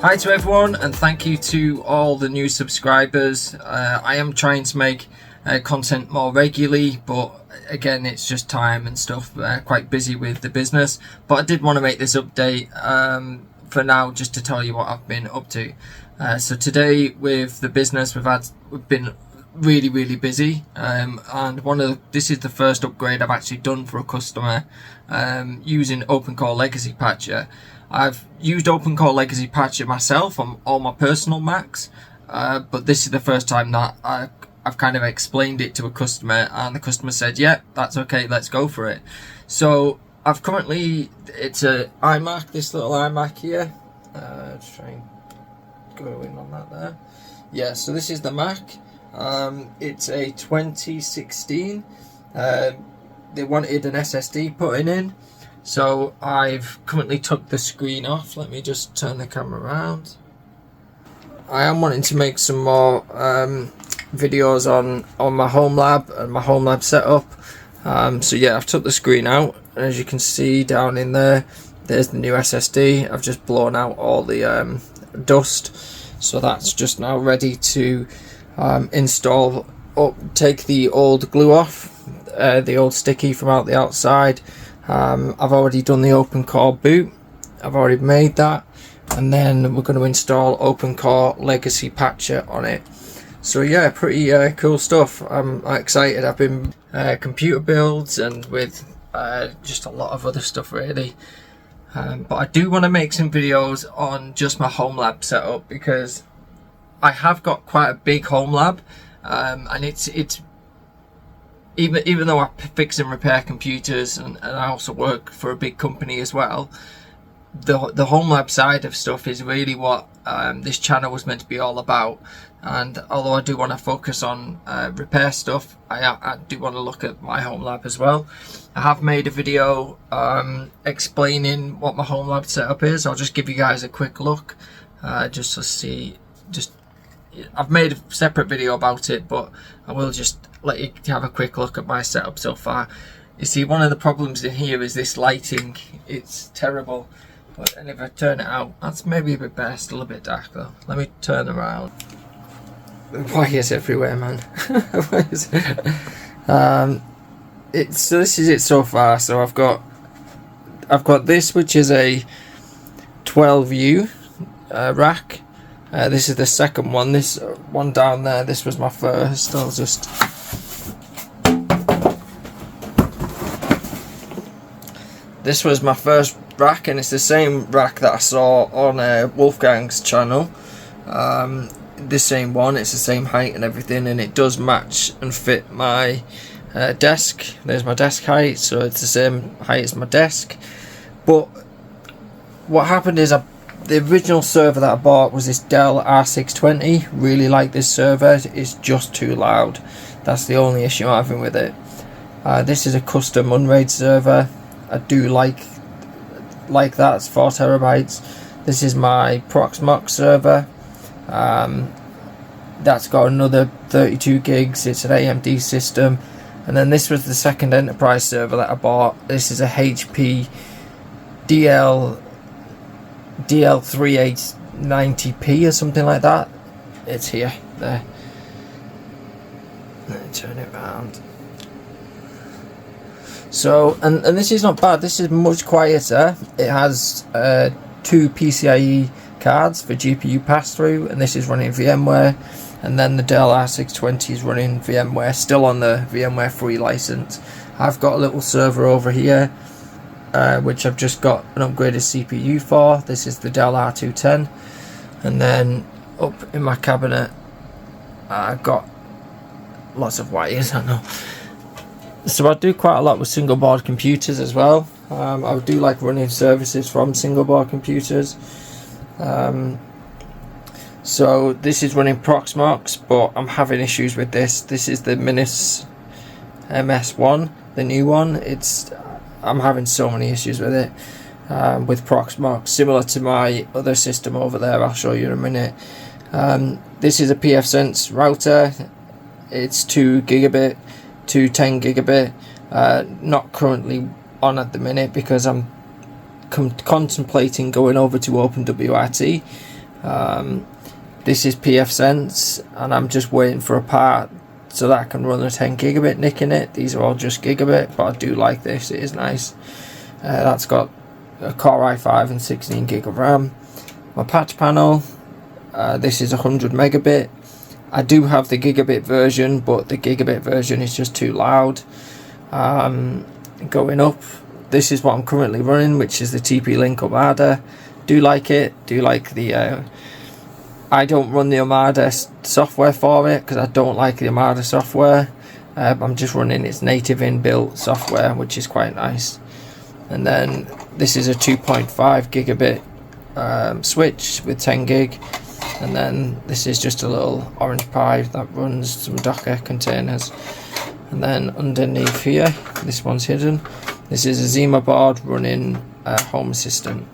Hi to everyone, and thank you to all the new subscribers. I am trying to make content more regularly, but again it's just time and stuff, quite busy with the business, but I did want to make this update for now just to tell you what I've been up to. So today with the business we've been really busy, and this is the first upgrade I've actually done for a customer using OpenCore Legacy Patcher. I've used OpenCore Legacy Patcher myself on all my personal Macs, but this is the first time that I've kind of explained it to a customer, and the customer said, yeah, that's okay, let's go for it. So it's a iMac, this little iMac here. Just try and go in on that there. Yeah, so this is the Mac. It's a 2016. They wanted an SSD putting in, so I've currently took the screen off. Let me just turn the camera around. I am wanting to make some more videos on my home lab and my home lab setup. So yeah, I've took the screen out, and as you can see down in there's the new SSD. I've just blown out all the dust, so that's just now ready to install. Take the old glue off, the old sticky from out the outside. I've already done the OpenCore boot, I've already made that, and then we're going to install OpenCore Legacy Patcher on it. So yeah, pretty cool stuff. I'm excited. I've been computer builds and with just a lot of other stuff really, but I do want to make some videos on just my home lab setup, because I have got quite a big home lab, and it's even though I fix and repair computers, and I also work for a big company as well, the home lab side of stuff is really what this channel was meant to be all about. And although I do want to focus on repair stuff, I do want to look at my home lab as well. I have made a video explaining what my home lab setup is. I'll just give you guys a quick look, just to see. I've made a separate video about it, but I will just let you have a quick look at my setup so far. You see, one of the problems in here is this lighting. It's terrible. And if I turn it out, that's maybe a bit better. Still a bit dark though. Let me turn around. Wires everywhere, man. So this is it so far. So I've got this, which is a 12U rack. This is the second one. This one down there, this was my first. I'll just... This was my first rack, and it's the same rack that I saw on Wolfgang's channel. The same one, it's the same height and everything, and it does match and fit my desk. There's my desk height, so it's the same height as my desk. But what happened is the original server that I bought was this Dell R620. Really like this server. It's just too loud. That's the only issue I'm having with it. This is a custom Unraid server. I do like that. It's 4 terabytes. This is my proxmox server. That's got another 32 gigs. It's an AMD system. And then this was the second enterprise server that I bought. This is a HP DL3890p or something like that. It's here. There. Let me turn it around. So, and this is not bad. This is much quieter. It has 2 PCIe cards for GPU pass-through, and this is running VMware. And then the Dell R620 is running VMware, still on the VMware free license. I've got a little server over here, which I've just got an upgraded CPU for. This is the Dell R210. And then up in my cabinet, I've got lots of wires, I know. So I do quite a lot with single board computers as well. I do like running services from single board computers. So this is running proxmox, but I'm having issues with this. This is the Minis MS1, the new one. I'm having so many issues with it, with proxmox, similar to my other system over there. I'll show you in a minute. This is a pfSense router. It's 2 gigabit to 10 gigabit. Not currently on at the minute because I'm contemplating going over to OpenWRT, This is PF-Sense, and I'm just waiting for a part so that I can run a 10 gigabit NIC in it. These are all just gigabit, but I do like this, it is nice. That's got a Core i5 and 16 gig of RAM. My patch panel, this is 100 megabit. I do have the gigabit version, but the gigabit version is just too loud. Going up, this is what I'm currently running, which is the TP-Link Armada. Do like it, do like the I don't run the Armada software for it because I don't like the Armada software. I'm just running its native inbuilt software, which is quite nice. And then this is a 2.5 gigabit switch with 10 gig. And then this is just a little Orange Pi that runs some Docker containers. And then underneath here, this one's hidden. This is a Zima board running Home Assistant.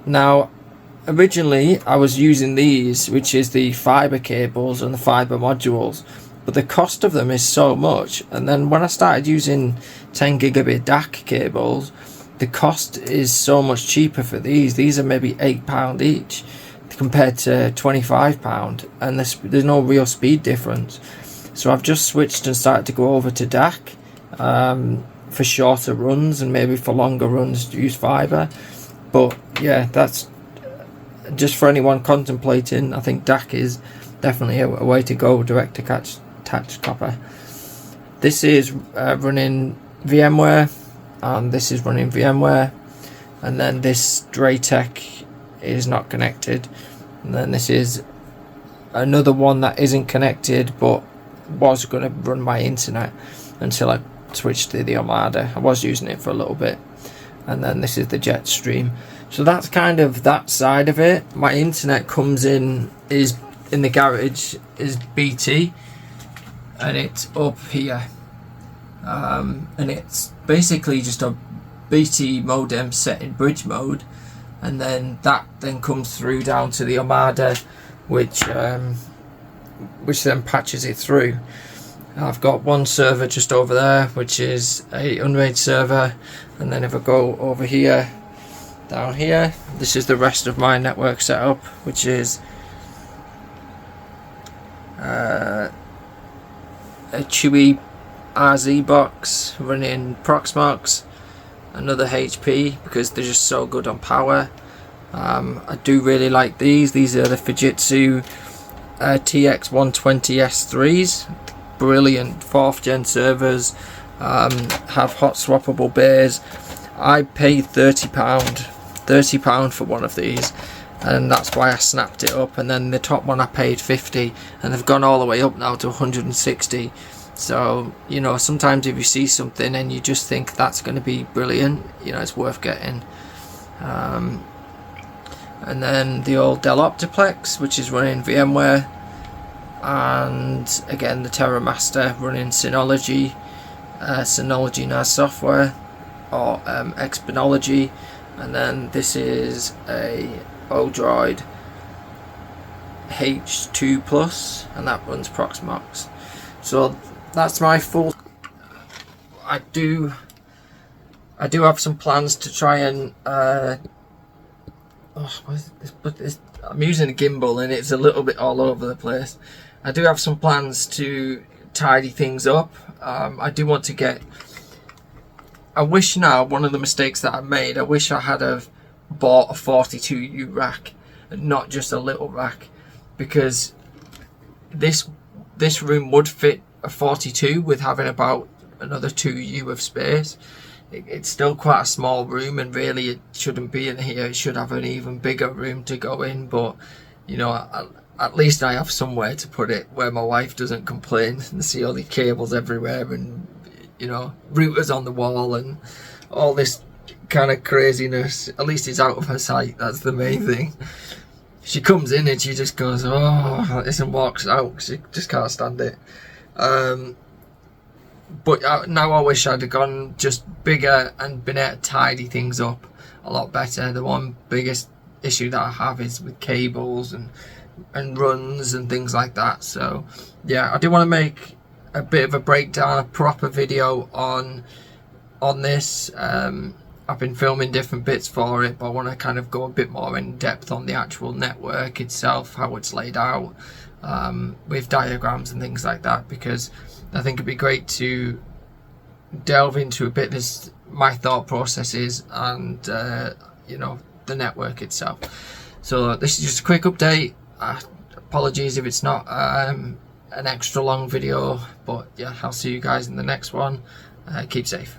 Now, originally I was using these, which is the fiber cables and the fiber modules, but the cost of them is so much. And then when I started using 10 gigabit DAC cables, the cost is so much cheaper for these. These are maybe £8 each compared to £25, and there's no real speed difference. So I've just switched and started to go over to DAC for shorter runs, and maybe for longer runs to use fiber. But yeah, that's just for anyone contemplating. I think DAC is definitely a way to go, direct to attached copper. This is running VMware, and this is running VMware, and then this Draytech is not connected, and then this is another one that isn't connected but was going to run my internet until I switched to the Armada. I was using it for a little bit. And then this is the Jetstream. So that's kind of that side of it. My internet comes in, is in the garage, is BT, and it's up here. And it's basically just a BT modem set in bridge mode, and then that then comes through down to the Armada, which then patches it through. I've got one server just over there, which is a unraid server, and then if I go over here, down here, this is the rest of my network setup, which is a Chewy RZ box running proxmox, another HP because they're just so good on power. I do really like these. These are the Fujitsu TX120S3s. Brilliant 4th gen servers, have hot swappable bays. I paid £30 for one of these, and that's why I snapped it up. And then the top one I paid 50, and they've gone all the way up now to 160. So, you know, sometimes if you see something and you just think that's going to be brilliant, you know, it's worth getting. And then the old Dell Optiplex, which is running VMware, and again the TerraMaster running Synology NAS software, or Exponology. And then this is a Odroid H2 Plus, and that runs Proxmox. So that's my full. I do have some plans to try and I'm using a gimbal and it's a little bit all over the place. I do have some plans to tidy things up. I do want to get. I wish now, one of the mistakes that I made, I wish I had have bought a 42U rack and not just a little rack, because this room would fit a 42 with having about another 2U of space. It's still quite a small room, and really it shouldn't be in here. It should have an even bigger room to go in, but you know, at least I have somewhere to put it where my wife doesn't complain and see all the cables everywhere, and you know, routers on the wall and all this kind of craziness. At least it's out of her sight. That's the main thing. She comes in and she just goes, oh, this, and walks out. She just can't stand it. But now I wish I'd have gone just bigger and been able to tidy things up a lot better. The one biggest issue that I have is with cables and runs and things like that. So yeah, I do want to make a bit of a breakdown, a proper video on this, I've been filming different bits for it, but I want to kind of go a bit more in depth on the actual network itself, how it's laid out, with diagrams and things like that, because I think it'd be great to delve into a bit this my thought processes and you know, the network itself. So this is just a quick update. Apologies if it's not an extra long video, but yeah, I'll see you guys in the next one. Keep safe.